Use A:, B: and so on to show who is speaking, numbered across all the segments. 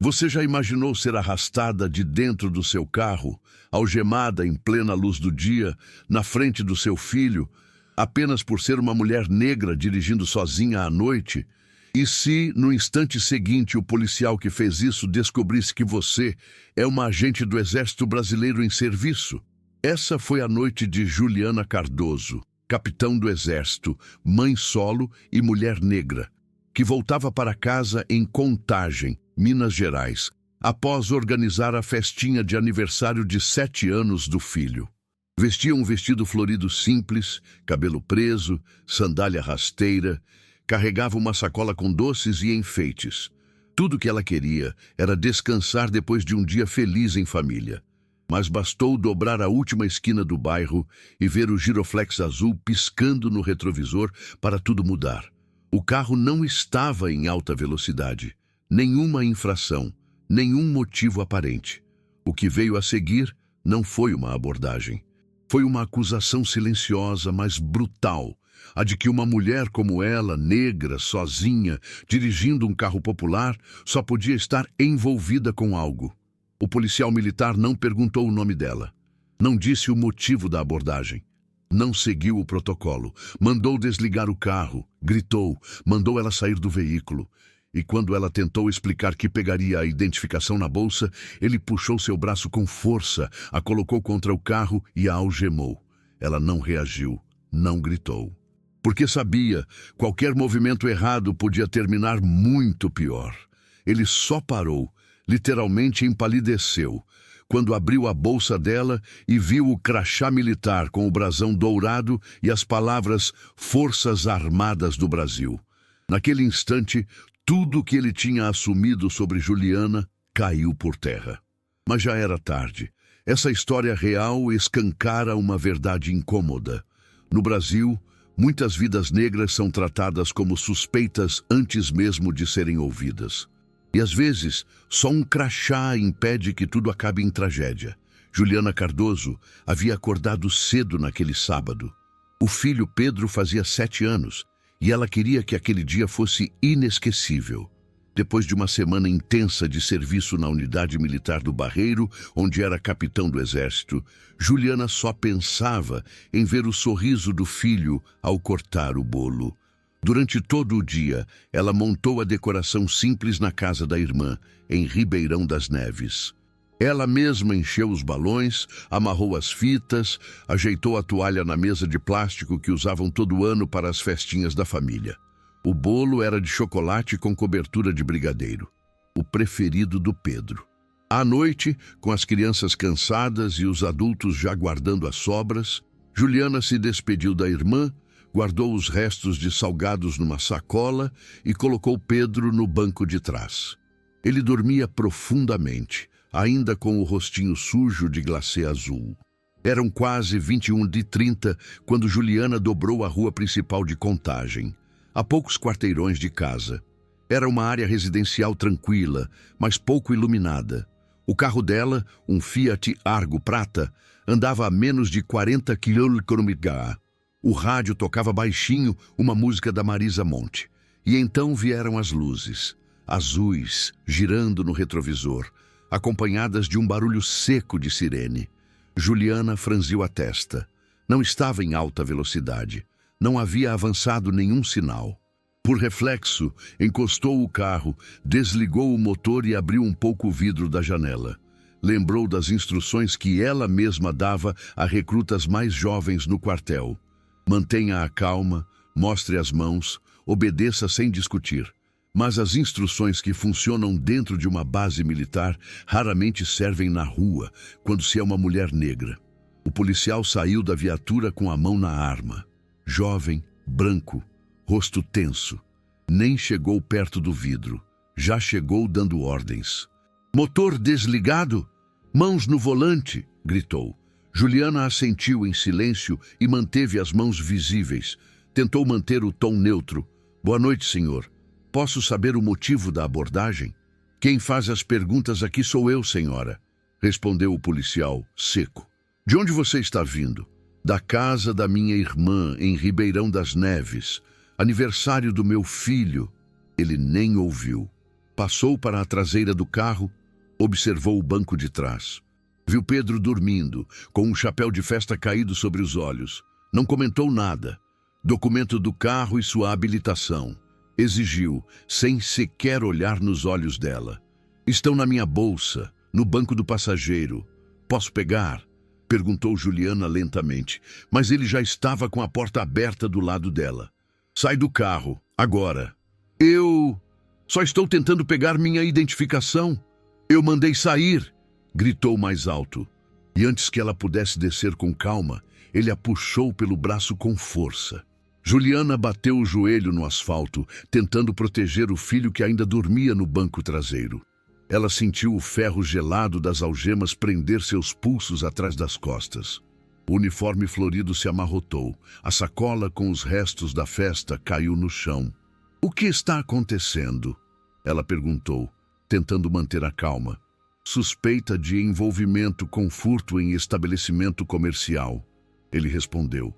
A: Você já imaginou ser arrastada de dentro do seu carro, algemada em plena luz do dia, na frente do seu filho, apenas por ser uma mulher negra dirigindo sozinha à noite? E se, no instante seguinte, o policial que fez isso descobrisse que você é uma agente do Exército Brasileiro em serviço? Essa foi a noite de Juliana Cardoso, capitão do Exército, mãe solo e mulher negra, que voltava para casa em Contagem, Minas Gerais, após organizar a festinha de aniversário de 7 anos do filho. Vestia um vestido florido simples, cabelo preso, sandália rasteira, carregava uma sacola com doces e enfeites. Tudo que ela queria era descansar depois de um dia feliz em família. Mas bastou dobrar a última esquina do bairro e ver o giroflex azul piscando no retrovisor para tudo mudar. O carro não estava em alta velocidade, nenhuma infração, nenhum motivo aparente. O que veio a seguir não foi uma abordagem. Foi uma acusação silenciosa, mas brutal, a de que uma mulher como ela, negra, sozinha, dirigindo um carro popular, só podia estar envolvida com algo. O policial militar não perguntou o nome dela, não disse o motivo da abordagem, não seguiu o protocolo, mandou desligar o carro, gritou, mandou ela sair do veículo. E quando ela tentou explicar que pegaria a identificação na bolsa, ele puxou seu braço com força, a colocou contra o carro e a algemou. Ela não reagiu, não gritou. Porque sabia, qualquer movimento errado podia terminar muito pior. Ele só parou, literalmente empalideceu, quando abriu a bolsa dela e viu o crachá militar com o brasão dourado e as palavras Forças Armadas do Brasil. Naquele instante, tudo o que ele tinha assumido sobre Juliana caiu por terra. Mas já era tarde. Essa história real escancara uma verdade incômoda. No Brasil, muitas vidas negras são tratadas como suspeitas antes mesmo de serem ouvidas. E às vezes, só um crachá impede que tudo acabe em tragédia. Juliana Cardoso havia acordado cedo naquele sábado. O filho Pedro fazia 7 anos e ela queria que aquele dia fosse inesquecível. Depois de uma semana intensa de serviço na unidade militar do Barreiro, onde era capitão do Exército, Juliana só pensava em ver o sorriso do filho ao cortar o bolo. Durante todo o dia, ela montou a decoração simples na casa da irmã, em Ribeirão das Neves. Ela mesma encheu os balões, amarrou as fitas, ajeitou a toalha na mesa de plástico que usavam todo ano para as festinhas da família. O bolo era de chocolate com cobertura de brigadeiro, o preferido do Pedro. À noite, com as crianças cansadas e os adultos já guardando as sobras, Juliana se despediu da irmã, guardou os restos de salgados numa sacola e colocou Pedro no banco de trás. Ele dormia profundamente, ainda com o rostinho sujo de glacê azul. Eram quase 21h30 quando Juliana dobrou a rua principal de Contagem, a poucos quarteirões de casa. Era uma área residencial tranquila, mas pouco iluminada. O carro dela, um Fiat Argo prata, andava a menos de 40 km/h. O rádio tocava baixinho uma música da Marisa Monte. E então vieram as luzes, azuis, girando no retrovisor, acompanhadas de um barulho seco de sirene. Juliana franziu a testa. Não estava em alta velocidade. Não havia avançado nenhum sinal. Por reflexo, encostou o carro, desligou o motor e abriu um pouco o vidro da janela. Lembrou das instruções que ela mesma dava a recrutas mais jovens no quartel. Mantenha a calma, mostre as mãos, obedeça sem discutir. Mas as instruções que funcionam dentro de uma base militar raramente servem na rua, quando se é uma mulher negra. O policial saiu da viatura com a mão na arma. Jovem, branco, rosto tenso. Nem chegou perto do vidro. Já chegou dando ordens. "Motor desligado? Mãos no volante!" gritou. Juliana assentiu em silêncio e manteve as mãos visíveis. Tentou manter o tom neutro. "Boa noite, senhor. Posso saber o motivo da abordagem?" "Quem faz as perguntas aqui sou eu, senhora", respondeu o policial, seco. "De onde você está vindo?" "Da casa da minha irmã, em Ribeirão das Neves. Aniversário do meu filho." Ele nem ouviu. Passou para a traseira do carro, observou o banco de trás. Viu Pedro dormindo, com um chapéu de festa caído sobre os olhos. Não comentou nada. Documento do carro e sua habilitação. Exigiu, sem sequer olhar nos olhos dela. Estão na minha bolsa, no banco do passageiro. Posso pegar? Perguntou Juliana lentamente, mas ele já estava com a porta aberta do lado dela. Sai do carro, agora. Eu só estou tentando pegar minha identificação. Eu mandei sair, gritou mais alto. E antes que ela pudesse descer com calma, ele a puxou pelo braço com força. Juliana bateu o joelho no asfalto, tentando proteger o filho que ainda dormia no banco traseiro. Ela sentiu o ferro gelado das algemas prender seus pulsos atrás das costas. O uniforme florido se amarrotou. A sacola com os restos da festa caiu no chão. O que está acontecendo? Ela perguntou, tentando manter a calma. Suspeita de envolvimento com furto em estabelecimento comercial. Ele respondeu.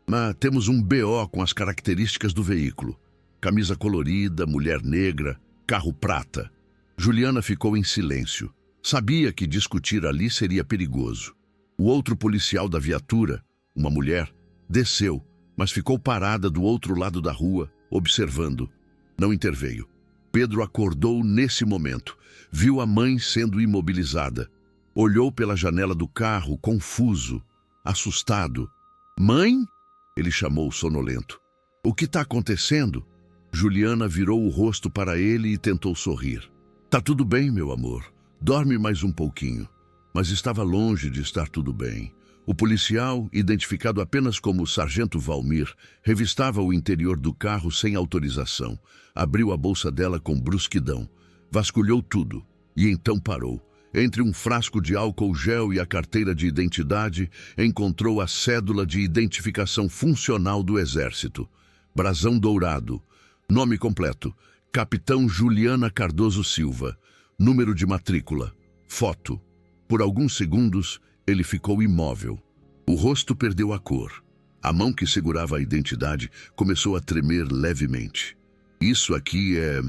A: Mas temos um BO com as características do veículo. Camisa colorida, mulher negra, carro prata. Juliana ficou em silêncio. Sabia que discutir ali seria perigoso. O outro policial da viatura, uma mulher, desceu, mas ficou parada do outro lado da rua, observando. Não interveio. Pedro acordou nesse momento. Viu a mãe sendo imobilizada. Olhou pela janela do carro, confuso, assustado. Mãe? Ele chamou sonolento. O que está acontecendo? Juliana virou o rosto para ele e tentou sorrir. Tá tudo bem, meu amor. Dorme mais um pouquinho. Mas estava longe de estar tudo bem. O policial, identificado apenas como Sargento Valmir, revistava o interior do carro sem autorização. Abriu a bolsa dela com brusquidão. Vasculhou tudo. E então parou. Entre um frasco de álcool gel e a carteira de identidade, encontrou a cédula de identificação funcional do Exército. Brasão dourado. Nome completo. Capitão Juliana Cardoso Silva. Número de matrícula. Foto. Por alguns segundos, ele ficou imóvel. O rosto perdeu a cor. A mão que segurava a identidade começou a tremer levemente. Isso aqui é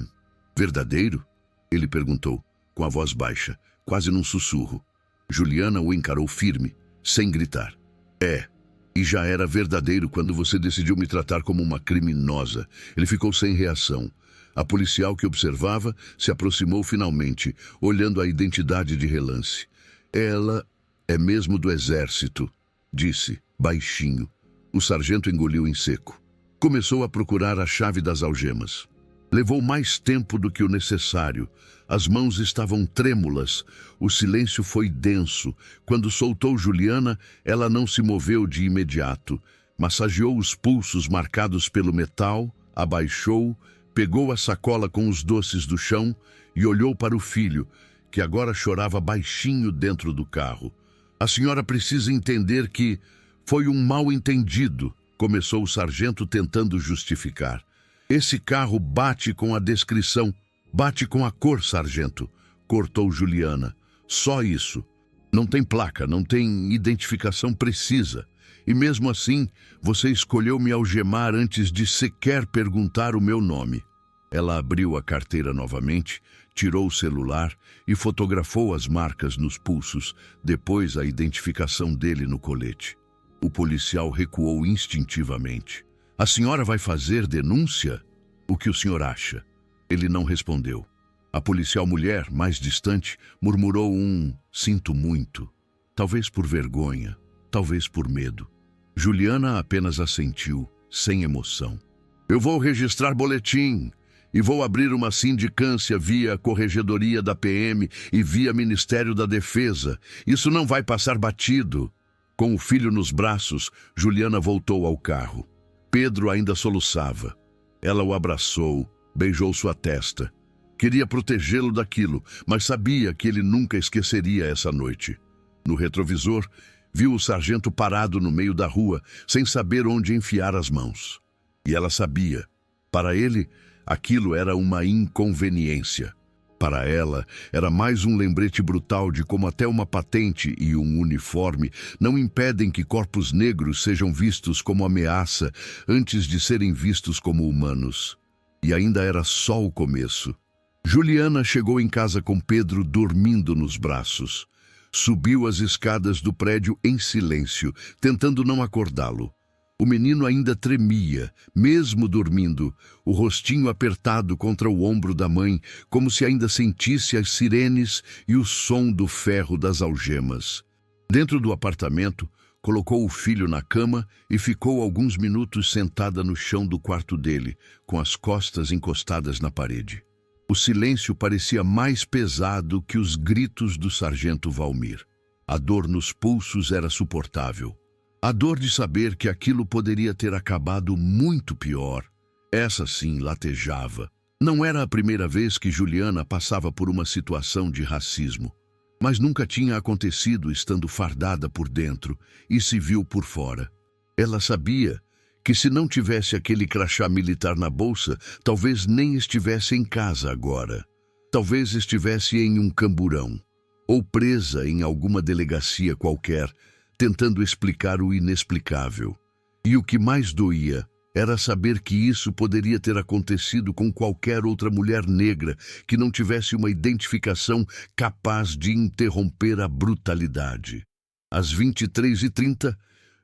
A: verdadeiro? Ele perguntou, com a voz baixa, quase num sussurro. Juliana o encarou firme, sem gritar. É. E já era verdadeiro quando você decidiu me tratar como uma criminosa. Ele ficou sem reação. A policial que observava se aproximou finalmente, olhando a identidade de relance. Ela é mesmo do Exército, disse, baixinho. O sargento engoliu em seco. Começou a procurar a chave das algemas. Levou mais tempo do que o necessário. As mãos estavam trêmulas. O silêncio foi denso. Quando soltou Juliana, ela não se moveu de imediato. Massageou os pulsos marcados pelo metal, abaixou, pegou a sacola com os doces do chão e olhou para o filho, que agora chorava baixinho dentro do carro. A senhora precisa entender que foi um mal-entendido, começou o sargento tentando justificar. Esse carro bate com a descrição, bate com a cor, sargento, cortou Juliana. Só isso. Não tem placa, não tem identificação precisa. E mesmo assim, você escolheu me algemar antes de sequer perguntar o meu nome. Ela abriu a carteira novamente, tirou o celular e fotografou as marcas nos pulsos, depois a identificação dele no colete. O policial recuou instintivamente. A senhora vai fazer denúncia? O que o senhor acha? Ele não respondeu. A policial mulher, mais distante, murmurou sinto muito. Talvez por vergonha, talvez por medo. Juliana apenas assentiu, sem emoção. Eu vou registrar boletim e vou abrir uma sindicância via Corregedoria da PM e via Ministério da Defesa. Isso não vai passar batido. Com o filho nos braços, Juliana voltou ao carro. Pedro ainda soluçava. Ela o abraçou, beijou sua testa. Queria protegê-lo daquilo, mas sabia que ele nunca esqueceria essa noite. No retrovisor, viu o sargento parado no meio da rua, sem saber onde enfiar as mãos. E ela sabia. Para ele, aquilo era uma inconveniência. Para ela, era mais um lembrete brutal de como até uma patente e um uniforme não impedem que corpos negros sejam vistos como ameaça antes de serem vistos como humanos. E ainda era só o começo. Juliana chegou em casa com Pedro dormindo nos braços. Subiu as escadas do prédio em silêncio, tentando não acordá-lo. O menino ainda tremia, mesmo dormindo, o rostinho apertado contra o ombro da mãe, como se ainda sentisse as sirenes e o som do ferro das algemas. Dentro do apartamento, colocou o filho na cama e ficou alguns minutos sentada no chão do quarto dele, com as costas encostadas na parede. O silêncio parecia mais pesado que os gritos do sargento Valmir. A dor nos pulsos era suportável. A dor de saber que aquilo poderia ter acabado muito pior. Essa sim latejava. Não era a primeira vez que Juliana passava por uma situação de racismo, mas nunca tinha acontecido estando fardada por dentro e se viu por fora. Ela sabia que se não tivesse aquele crachá militar na bolsa, talvez nem estivesse em casa agora. Talvez estivesse em um camburão, ou presa em alguma delegacia qualquer, tentando explicar o inexplicável. E o que mais doía era saber que isso poderia ter acontecido com qualquer outra mulher negra que não tivesse uma identificação capaz de interromper a brutalidade. Às 23h30,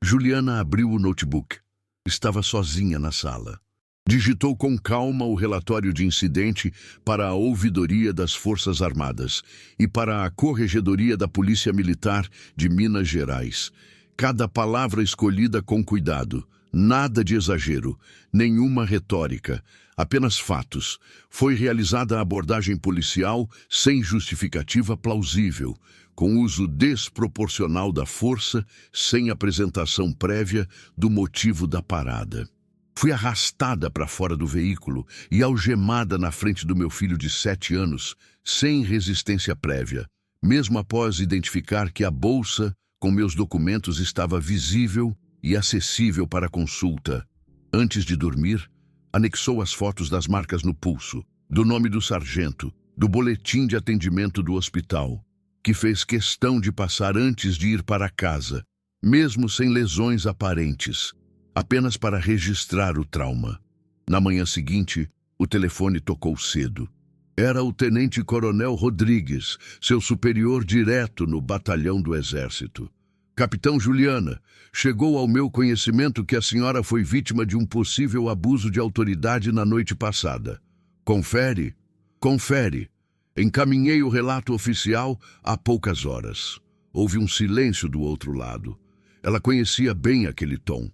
A: Juliana abriu o notebook. Estava sozinha na sala. Digitou com calma o relatório de incidente para a Ouvidoria das Forças Armadas e para a Corregedoria da Polícia Militar de Minas Gerais. Cada palavra escolhida com cuidado, nada de exagero, nenhuma retórica, apenas fatos. Foi realizada a abordagem policial sem justificativa plausível, com uso desproporcional da força, sem apresentação prévia do motivo da parada. Fui arrastada para fora do veículo e algemada na frente do meu filho de 7 anos, sem resistência prévia, mesmo após identificar que a bolsa com meus documentos estava visível e acessível para consulta. Antes de dormir, anexou as fotos das marcas no pulso, do nome do sargento, do boletim de atendimento do hospital, que fez questão de passar antes de ir para casa, mesmo sem lesões aparentes, apenas para registrar o trauma. Na manhã seguinte, o telefone tocou cedo. Era o tenente-coronel Rodrigues, seu superior direto no batalhão do Exército. Capitão Juliana, chegou ao meu conhecimento que a senhora foi vítima de um possível abuso de autoridade na noite passada. Confere? Confere. Encaminhei o relato oficial há poucas horas. Houve um silêncio do outro lado. Ela conhecia bem aquele tom.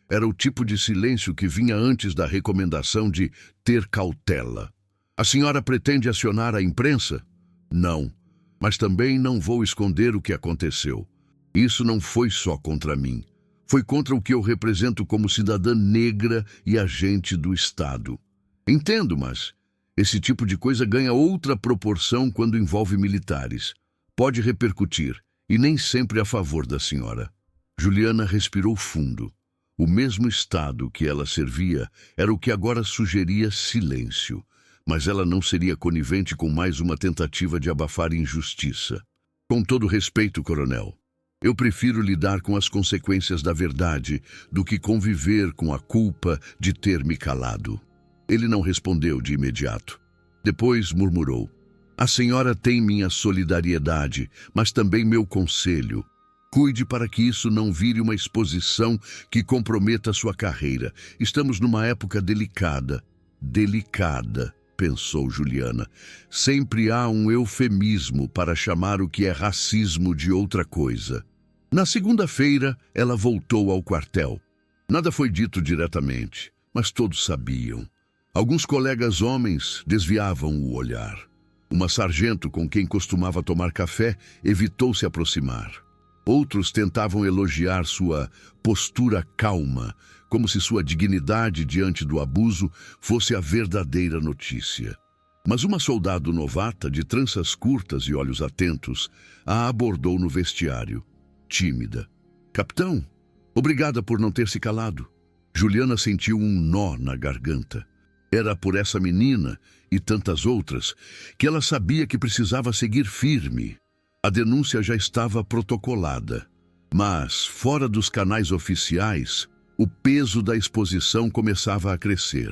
A: Era o tipo de silêncio que vinha antes da recomendação de ter cautela. A senhora pretende acionar a imprensa? Não, mas também não vou esconder o que aconteceu. Isso não foi só contra mim. Foi contra o que eu represento como cidadã negra e agente do Estado. Entendo, mas esse tipo de coisa ganha outra proporção quando envolve militares. Pode repercutir, e nem sempre a favor da senhora. Juliana respirou fundo. O mesmo Estado que ela servia era o que agora sugeria silêncio, mas ela não seria conivente com mais uma tentativa de abafar injustiça. Com todo respeito, coronel, eu prefiro lidar com as consequências da verdade do que conviver com a culpa de ter me calado. Ele não respondeu de imediato. Depois murmurou: a senhora tem minha solidariedade, mas também meu conselho. Cuide para que isso não vire uma exposição que comprometa sua carreira. Estamos numa época delicada. Delicada, pensou Juliana. Sempre há um eufemismo para chamar o que é racismo de outra coisa. Na segunda-feira, ela voltou ao quartel. Nada foi dito diretamente, mas todos sabiam. Alguns colegas homens desviavam o olhar. Uma sargento com quem costumava tomar café evitou se aproximar. Outros tentavam elogiar sua postura calma, como se sua dignidade diante do abuso fosse a verdadeira notícia. Mas uma soldado novata, de tranças curtas e olhos atentos, a abordou no vestiário, tímida. Capitão, obrigada por não ter se calado. Juliana sentiu um nó na garganta. Era por essa menina e tantas outras que ela sabia que precisava seguir firme. A denúncia já estava protocolada, mas, fora dos canais oficiais, o peso da exposição começava a crescer.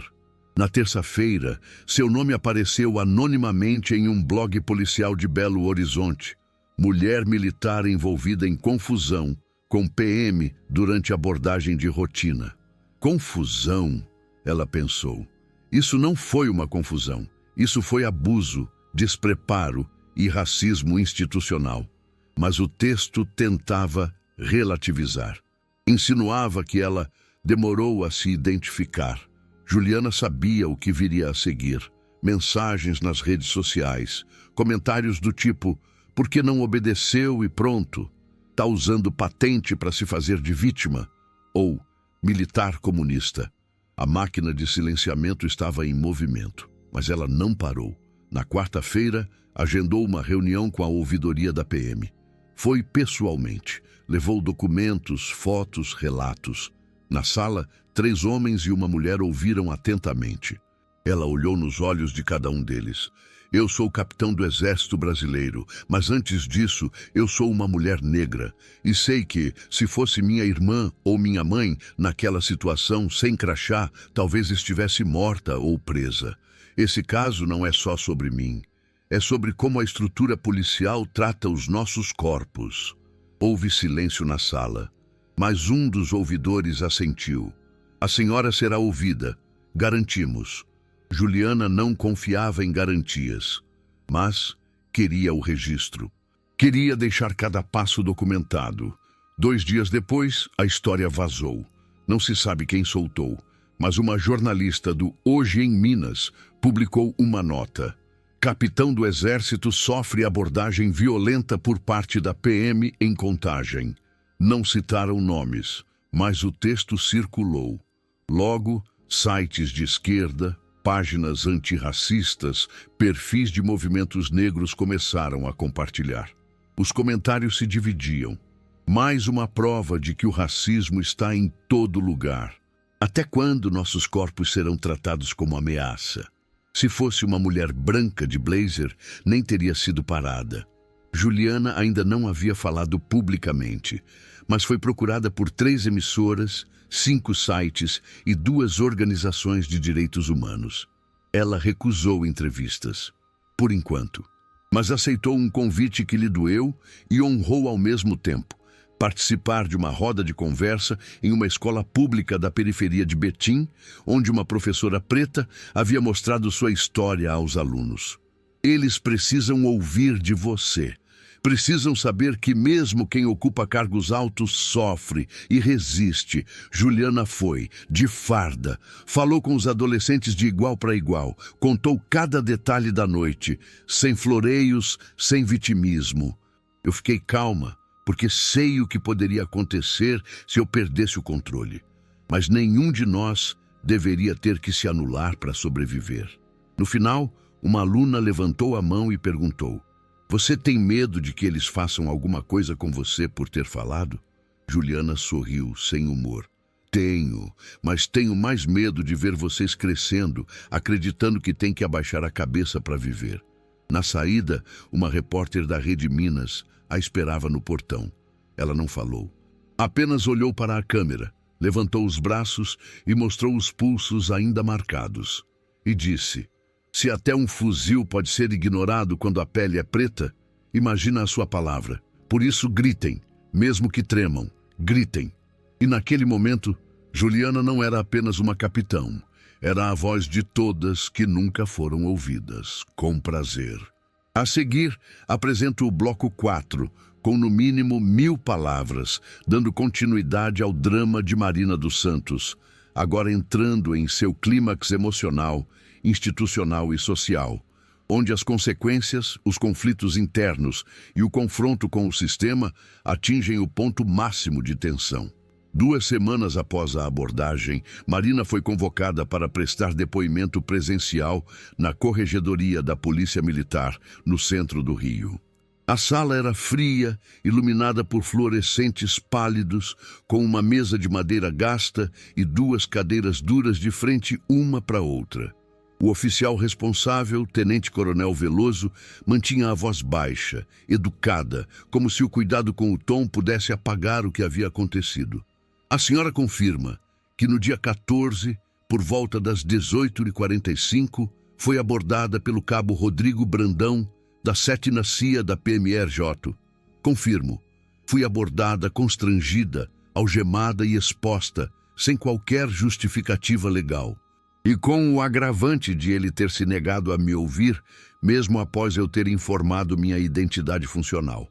A: Na terça-feira, seu nome apareceu anonimamente em um blog policial de Belo Horizonte. Mulher militar envolvida em confusão com PM durante abordagem de rotina. Confusão, ela pensou. Isso não foi uma confusão. Isso foi abuso, despreparo e racismo institucional. Mas o texto tentava relativizar. Insinuava que ela demorou a se identificar. Juliana sabia o que viria a seguir. Mensagens nas redes sociais, comentários do tipo: por que não obedeceu e pronto? Tá usando patente para se fazer de vítima? Ou militar comunista. A máquina de silenciamento estava em movimento, mas ela não parou. Na quarta-feira, agendou uma reunião com a ouvidoria da PM. Foi pessoalmente. Levou documentos, fotos, relatos. Na sala, 3 homens e uma mulher ouviram atentamente. Ela olhou nos olhos de cada um deles. Eu sou o capitão do Exército Brasileiro, mas antes disso, eu sou uma mulher negra. E sei que, se fosse minha irmã ou minha mãe, naquela situação, sem crachá, talvez estivesse morta ou presa. Esse caso não é só sobre mim. É sobre como a estrutura policial trata os nossos corpos. Houve silêncio na sala, mas um dos ouvidores assentiu. A senhora será ouvida. Garantimos. Juliana não confiava em garantias, mas queria o registro. Queria deixar cada passo documentado. 2 dias depois, a história vazou. Não se sabe quem soltou, mas uma jornalista do Hoje em Minas publicou uma nota. Capitão do Exército sofre abordagem violenta por parte da PM em Contagem. Não citaram nomes, mas o texto circulou. Logo, sites de esquerda, páginas antirracistas, perfis de movimentos negros começaram a compartilhar. Os comentários se dividiam. Mais uma prova de que o racismo está em todo lugar. Até quando nossos corpos serão tratados como ameaça? Se fosse uma mulher branca de blazer, nem teria sido parada. Juliana ainda não havia falado publicamente, mas foi procurada por 3 emissoras, 5 sites e 2 organizações de direitos humanos. Ela recusou entrevistas, por enquanto, mas aceitou um convite que lhe doeu e honrou ao mesmo tempo: participar de uma roda de conversa em uma escola pública da periferia de Betim, onde uma professora preta havia mostrado sua história aos alunos. Eles precisam ouvir de você. Precisam saber que mesmo quem ocupa cargos altos sofre e resiste. Juliana foi, de farda, falou com os adolescentes de igual para igual, contou cada detalhe da noite, sem floreios, sem vitimismo. Eu fiquei calma, porque sei o que poderia acontecer se eu perdesse o controle. Mas nenhum de nós deveria ter que se anular para sobreviver. No final, uma aluna levantou a mão e perguntou: você tem medo de que eles façam alguma coisa com você por ter falado? Juliana sorriu, sem humor. Tenho, mas tenho mais medo de ver vocês crescendo, acreditando que tem que abaixar a cabeça para viver. Na saída, uma repórter da Rede Minas a esperava no portão. Ela não falou. Apenas olhou para a câmera, levantou os braços e mostrou os pulsos ainda marcados. E disse: se até um fuzil pode ser ignorado quando a pele é preta, imagina a sua palavra. Por isso gritem, mesmo que tremam, gritem. E naquele momento, Juliana não era apenas uma capitão, era a voz de todas que nunca foram ouvidas, com prazer. A seguir, apresento o bloco 4, com no mínimo 1000 palavras, dando continuidade ao drama de Marina dos Santos, agora entrando em seu clímax emocional, institucional e social, onde as consequências, os conflitos internos e o confronto com o sistema atingem o ponto máximo de tensão. 2 semanas após a abordagem, Marina foi convocada para prestar depoimento presencial na Corregedoria da Polícia Militar, no centro do Rio. A sala era fria, iluminada por fluorescentes pálidos, com uma mesa de madeira gasta e 2 cadeiras duras de frente uma para outra. O oficial responsável, tenente-coronel Veloso, mantinha a voz baixa, educada, como se o cuidado com o tom pudesse apagar o que havia acontecido. A senhora confirma que no dia 14 por volta das 18h45, foi abordada pelo cabo Rodrigo Brandão, da 7ª CIA da PMRJ. Confirmo, fui abordada constrangida, algemada e exposta, sem qualquer justificativa legal. E com o agravante de ele ter se negado a me ouvir, mesmo após eu ter informado minha identidade funcional.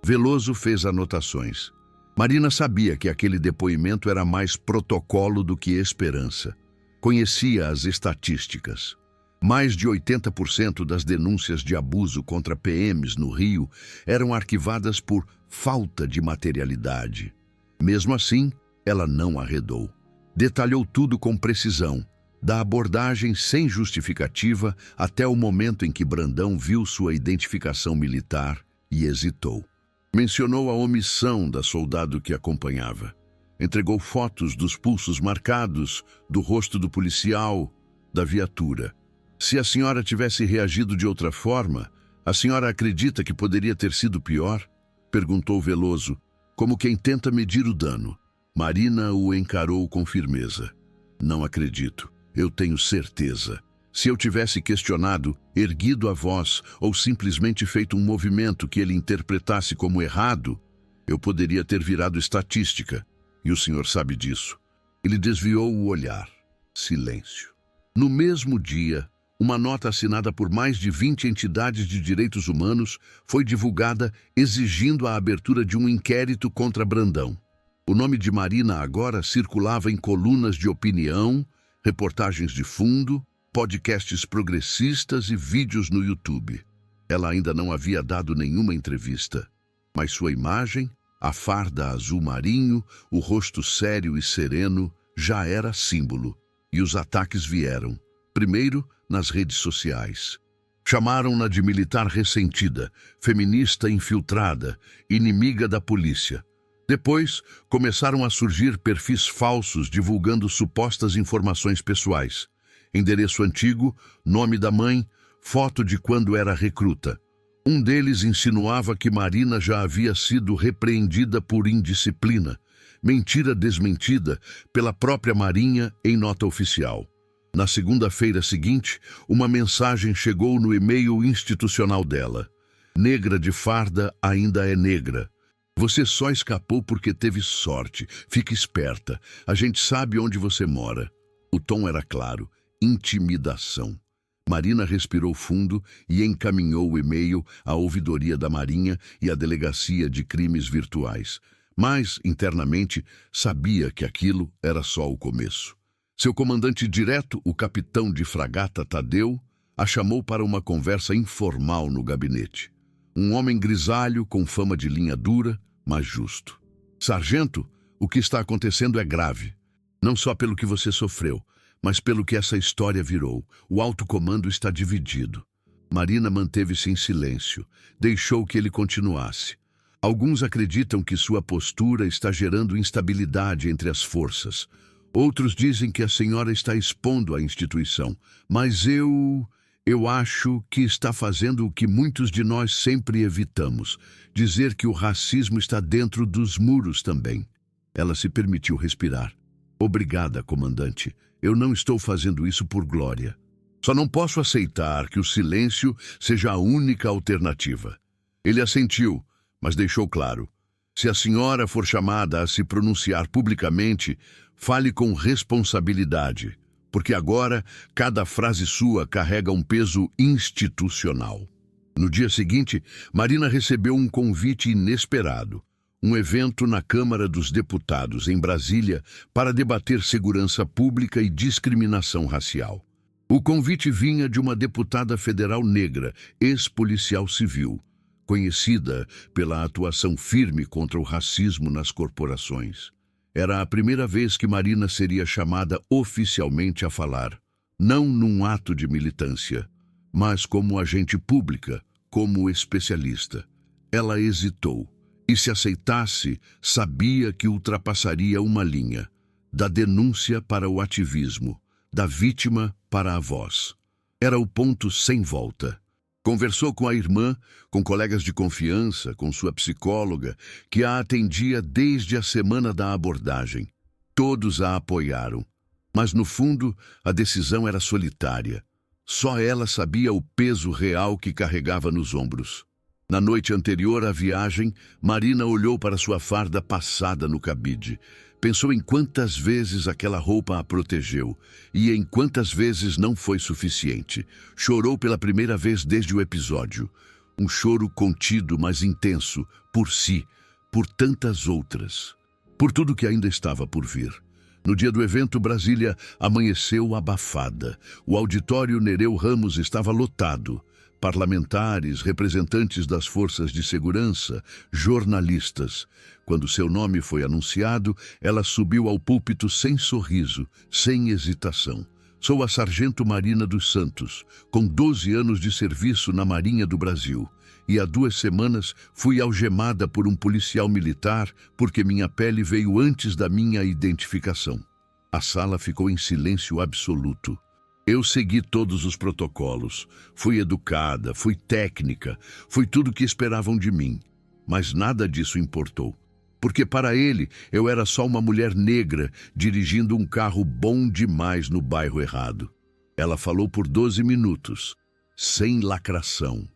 A: Veloso fez anotações. Marina sabia que aquele depoimento era mais protocolo do que esperança. Conhecia as estatísticas. Mais de 80% das denúncias de abuso contra PMs no Rio eram arquivadas por falta de materialidade. Mesmo assim, ela não arredou. Detalhou tudo com precisão, da abordagem sem justificativa até o momento em que Brandão viu sua identificação militar e hesitou. Mencionou a omissão da soldado que acompanhava. Entregou fotos dos pulsos marcados, do rosto do policial, da viatura. Se a senhora tivesse reagido de outra forma, a senhora acredita que poderia ter sido pior? Perguntou Veloso, como quem tenta medir o dano. Marina o encarou com firmeza. Não acredito. Eu tenho certeza. Se eu tivesse questionado, erguido a voz ou simplesmente feito um movimento que ele interpretasse como errado, eu poderia ter virado estatística. E o senhor sabe disso. Ele desviou o olhar. Silêncio. No mesmo dia, uma nota assinada por mais de 20 entidades de direitos humanos foi divulgada exigindo a abertura de um inquérito contra Brandão. O nome de Marina agora circulava em colunas de opinião, reportagens de fundo, podcasts progressistas e vídeos no YouTube. Ela ainda não havia dado nenhuma entrevista, mas sua imagem, a farda azul marinho, o rosto sério e sereno, já era símbolo. E os ataques vieram, primeiro nas redes sociais. Chamaram-na de militar ressentida, feminista infiltrada, inimiga da polícia. Depois, começaram a surgir perfis falsos divulgando supostas informações pessoais. Endereço antigo, nome da mãe, foto de quando era recruta. Um deles insinuava que Marina já havia sido repreendida por indisciplina, mentira desmentida pela própria Marinha em nota oficial. Na segunda-feira seguinte, uma mensagem chegou no e-mail institucional dela. Negra de farda ainda é negra. Você só escapou porque teve sorte. Fique esperta. A gente sabe onde você mora. O tom era claro. Intimidação. Marina respirou fundo e encaminhou o e-mail à ouvidoria da Marinha e à Delegacia de Crimes Virtuais. Mas, internamente, sabia que aquilo era só o começo. Seu comandante direto, o capitão de fragata Tadeu, a chamou para uma conversa informal no gabinete. Um homem grisalho com fama de linha dura, mas justo. Sargento, o que está acontecendo é grave. Não só pelo que você sofreu, mas pelo que essa história virou. O alto comando está dividido. Marina manteve-se em silêncio. Deixou que ele continuasse. Alguns acreditam que sua postura está gerando instabilidade entre as forças. Outros dizem que a senhora está expondo a instituição. Mas eu acho que está fazendo o que muitos de nós sempre evitamos. Dizer que o racismo está dentro dos muros também. Ela se permitiu respirar. Obrigada, comandante. Eu não estou fazendo isso por glória. Só não posso aceitar que o silêncio seja a única alternativa. Ele assentiu, mas deixou claro. Se a senhora for chamada a se pronunciar publicamente, fale com responsabilidade, porque agora cada frase sua carrega um peso institucional. No dia seguinte, Marina recebeu um convite inesperado. Um evento na Câmara dos Deputados, em Brasília, para debater segurança pública e discriminação racial. O convite vinha de uma deputada federal negra, ex-policial civil, conhecida pela atuação firme contra o racismo nas corporações. Era a primeira vez que Marina seria chamada oficialmente a falar, não num ato de militância, mas como agente pública, como especialista. Ela hesitou. E se aceitasse, sabia que ultrapassaria uma linha, da denúncia para o ativismo, da vítima para a voz. Era o ponto sem volta. Conversou com a irmã, com colegas de confiança, com sua psicóloga, que a atendia desde a semana da abordagem. Todos a apoiaram. Mas, no fundo, a decisão era solitária. Só ela sabia o peso real que carregava nos ombros. Na noite anterior à viagem, Marina olhou para sua farda passada no cabide. Pensou em quantas vezes aquela roupa a protegeu e em quantas vezes não foi suficiente. Chorou pela primeira vez desde o episódio. Um choro contido, mas intenso, por si, por tantas outras. Por tudo que ainda estava por vir. No dia do evento, Brasília amanheceu abafada. O auditório Nereu Ramos estava lotado. Parlamentares, representantes das forças de segurança, jornalistas. Quando seu nome foi anunciado, ela subiu ao púlpito sem sorriso, sem hesitação. Sou a Sargento Marina dos Santos, com 12 anos de serviço na Marinha do Brasil. E há 2 semanas fui algemada por um policial militar porque minha pele veio antes da minha identificação. A sala ficou em silêncio absoluto. Eu segui todos os protocolos. Fui educada, fui técnica, fui tudo o que esperavam de mim. Mas nada disso importou. Porque para ele eu era só uma mulher negra dirigindo um carro bom demais no bairro errado. Ela falou por 12 minutos, sem lacração.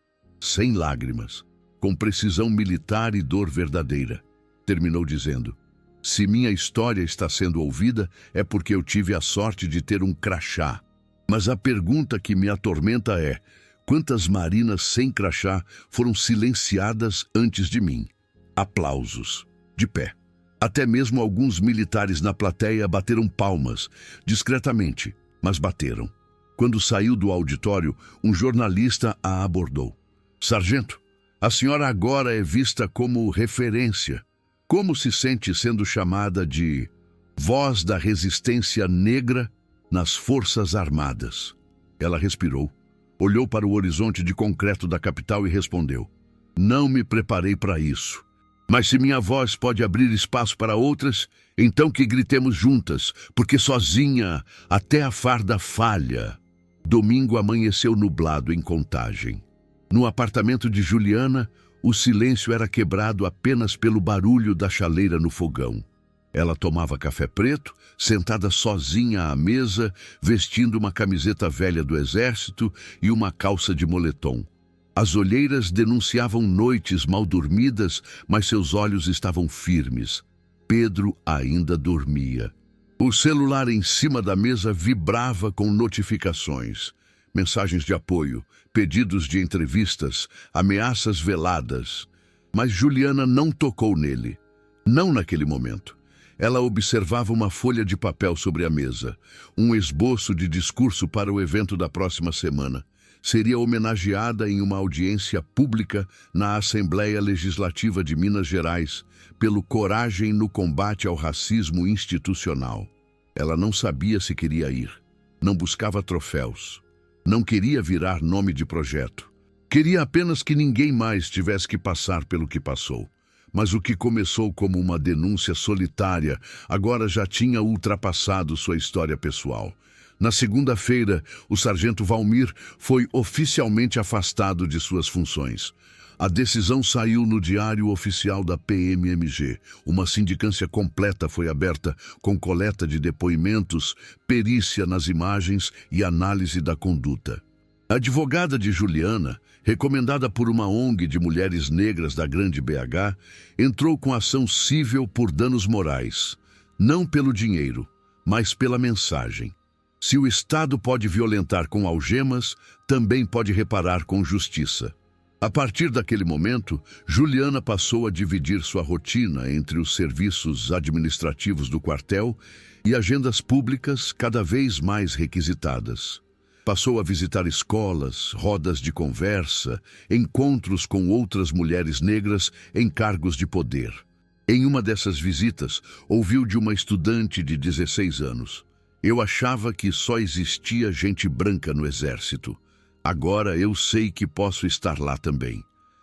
A: Sem lágrimas, com precisão militar e dor verdadeira. Terminou dizendo: se minha história está sendo ouvida, é porque eu tive a sorte de ter um crachá. Mas a pergunta que me atormenta é: quantas marinas sem crachá foram silenciadas antes de mim? Aplausos, de pé. Até mesmo alguns militares na plateia bateram palmas, discretamente, mas bateram. Quando saiu do auditório, um jornalista a abordou. Sargento, a senhora agora é vista como referência. Como se sente sendo chamada de voz da resistência negra nas Forças Armadas? Ela respirou, olhou para o horizonte de concreto da capital e respondeu: não me preparei para isso. Mas se minha voz pode abrir espaço para outras, então que gritemos juntas, porque sozinha até a farda falha. Domingo amanheceu nublado em Contagem. No apartamento de Juliana, o silêncio era quebrado apenas pelo barulho da chaleira no fogão. Ela tomava café preto, sentada sozinha à mesa, vestindo uma camiseta velha do exército e uma calça de moletom. As olheiras denunciavam noites mal dormidas, mas seus olhos estavam firmes. Pedro ainda dormia. O celular em cima da mesa vibrava com notificações. Mensagens de apoio, pedidos de entrevistas, ameaças veladas. Mas Juliana não tocou nele. Não naquele momento. Ela observava uma folha de papel sobre a mesa, um esboço de discurso para o evento da próxima semana. Seria homenageada em uma audiência pública na Assembleia Legislativa de Minas Gerais pelo Coragem no Combate ao Racismo Institucional. Ela não sabia se queria ir. Não buscava troféus. Não queria virar nome de projeto. Queria apenas que ninguém mais tivesse que passar pelo que passou. Mas o que começou como uma denúncia solitária, agora já tinha ultrapassado sua história pessoal. Na segunda-feira, o sargento Valmir foi oficialmente afastado de suas funções. A decisão saiu no Diário Oficial da PMMG. Uma sindicância completa foi aberta, com coleta de depoimentos, perícia nas imagens e análise da conduta. A advogada de Juliana, recomendada por uma ONG de mulheres negras da Grande BH, entrou com ação cível por danos morais. Não pelo dinheiro, mas pela mensagem. Se o Estado pode violentar com algemas, também pode reparar com justiça. A partir daquele momento, Juliana passou a dividir sua rotina entre os serviços administrativos do quartel e agendas públicas cada vez mais requisitadas. Passou a visitar escolas, rodas de conversa, encontros com outras mulheres negras em cargos de poder. Em uma dessas visitas, ouviu de uma estudante de 16 anos: eu achava que só existia gente branca no exército. Agora eu sei que posso estar lá também.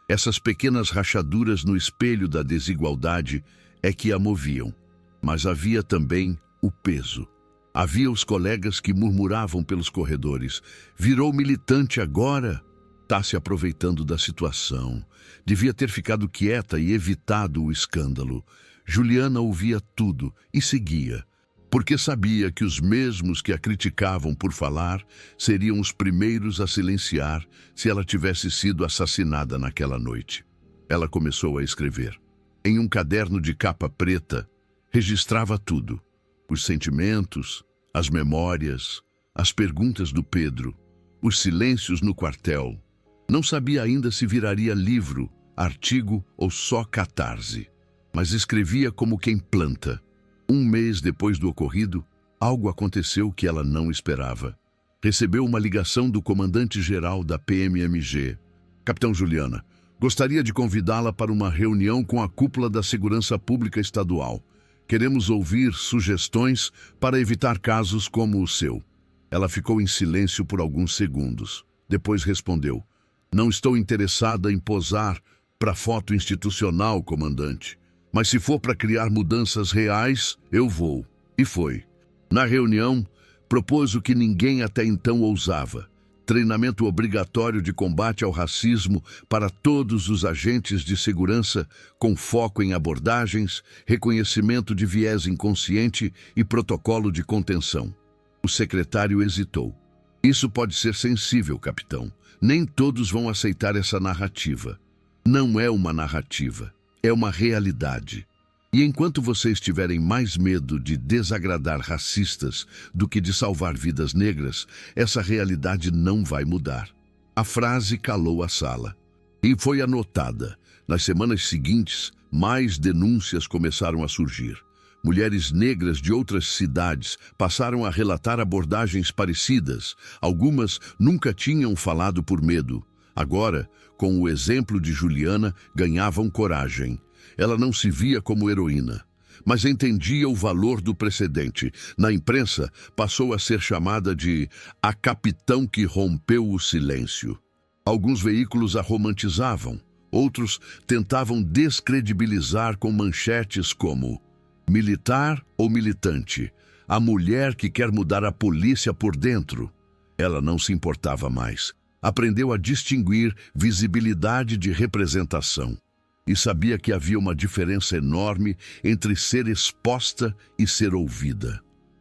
A: Essas pequenas rachaduras no espelho da desigualdade é que a moviam. Mas havia também o peso. Havia os colegas que murmuravam pelos corredores: virou militante agora? Tá se aproveitando da situação. Devia ter ficado quieta e evitado o escândalo. Juliana ouvia tudo e seguia. porque sabia que os mesmos que a criticavam por falar seriam os primeiros a silenciar se ela tivesse sido assassinada naquela noite. Ela começou a escrever. Em um caderno de capa preta, registrava tudo: os sentimentos, as memórias, as perguntas do Pedro, os silêncios no quartel. Não sabia ainda se viraria livro, artigo ou só catarse, mas escrevia como quem planta. Um mês depois do ocorrido, algo aconteceu que ela não esperava. Recebeu uma ligação do comandante-geral da PMMG. Capitão Juliana, gostaria de convidá-la para uma reunião com a cúpula da Segurança Pública Estadual. Queremos ouvir sugestões para evitar casos como o seu. Ela ficou em silêncio por alguns segundos. Depois respondeu: não estou interessada em posar para foto institucional, comandante. Mas se for para criar mudanças reais, eu vou. E foi. Na reunião, propôs o que ninguém até então ousava: treinamento obrigatório de combate ao racismo para todos os agentes de segurança, com foco em abordagens, reconhecimento de viés inconsciente e protocolo de contenção. O secretário hesitou. Isso pode ser sensível, capitão. Nem todos vão aceitar essa narrativa. Não é uma narrativa. É uma realidade. E enquanto vocês tiverem mais medo de desagradar racistas do que de salvar vidas negras, essa realidade não vai mudar. A frase calou a sala. E foi anotada. Nas semanas seguintes, mais denúncias começaram a surgir. Mulheres negras de outras cidades passaram a relatar abordagens parecidas. Algumas nunca tinham falado por medo. Agora, com o exemplo de Juliana, ganhavam coragem. Ela não se via como heroína, mas entendia o valor do precedente. Na imprensa, passou a ser chamada de a capitão que rompeu o silêncio. Alguns veículos a romantizavam, outros tentavam descredibilizar com manchetes como militar ou militante, a mulher que quer mudar a polícia por dentro. Ela não se importava mais. Aprendeu a distinguir visibilidade de representação e sabia que havia uma diferença enorme entre ser exposta e ser ouvida.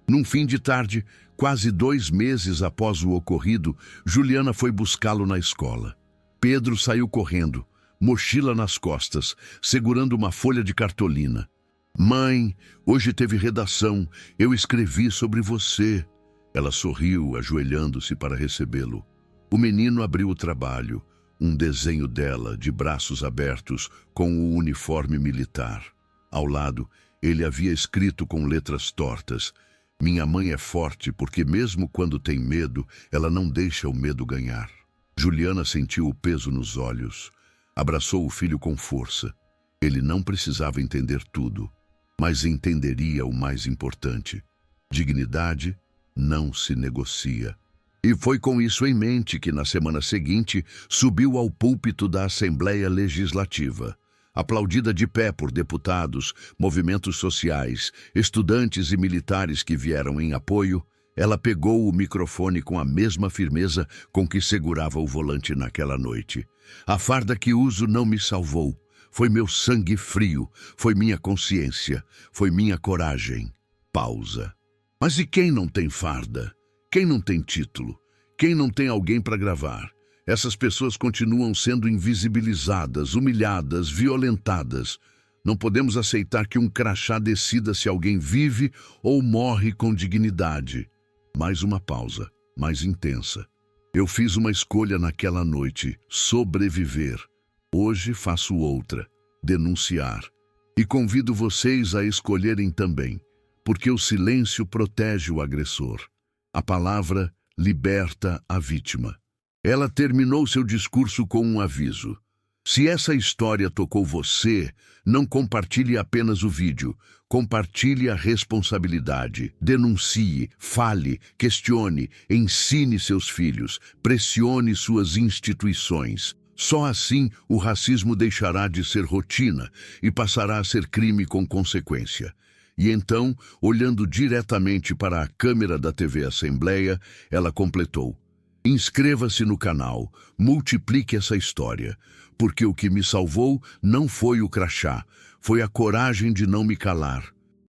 A: Num fim de tarde, quase 2 meses após o ocorrido, Juliana foi buscá-lo na escola. Pedro saiu correndo, mochila nas costas, segurando uma folha de cartolina. Mãe, hoje teve redação, eu escrevi sobre você. Ela sorriu, ajoelhando-se para recebê-lo. O menino abriu o trabalho, um desenho dela, de braços abertos, com o uniforme militar. Ao lado, ele havia escrito com letras tortas: minha mãe é forte porque mesmo quando tem medo, ela não deixa o medo ganhar. Juliana sentiu o peso nos olhos. Abraçou o filho com força. Ele não precisava entender tudo, mas entenderia o mais importante: dignidade não se negocia. E foi com isso em mente que, na semana seguinte, subiu ao púlpito da Assembleia Legislativa. Aplaudida de pé por deputados, movimentos sociais, estudantes e militares que vieram em apoio, ela pegou o microfone com a mesma firmeza com que segurava o volante naquela noite. A farda que uso não me salvou. Foi meu sangue frio, foi minha consciência, foi minha coragem. Pausa. Mas e quem não tem farda? Quem não tem título? Quem não tem alguém para gravar? Essas pessoas continuam sendo invisibilizadas, humilhadas, violentadas. Não podemos aceitar que um crachá decida se alguém vive ou morre com dignidade. Mais uma pausa, mais intensa. Eu fiz uma escolha naquela noite: sobreviver. Hoje faço outra: denunciar. E convido vocês a escolherem também, porque o silêncio protege o agressor. A palavra liberta a vítima. Ela terminou seu discurso com um aviso: se essa história tocou você, não compartilhe apenas o vídeo, compartilhe a responsabilidade, denuncie, fale, questione, ensine seus filhos, pressione suas instituições. Só assim o racismo deixará de ser rotina e passará a ser crime com consequência. E então, olhando diretamente para a câmera da TV Assembleia, ela completou: inscreva-se no canal, multiplique essa história, porque o que me salvou não foi o crachá, foi a coragem de não me calar.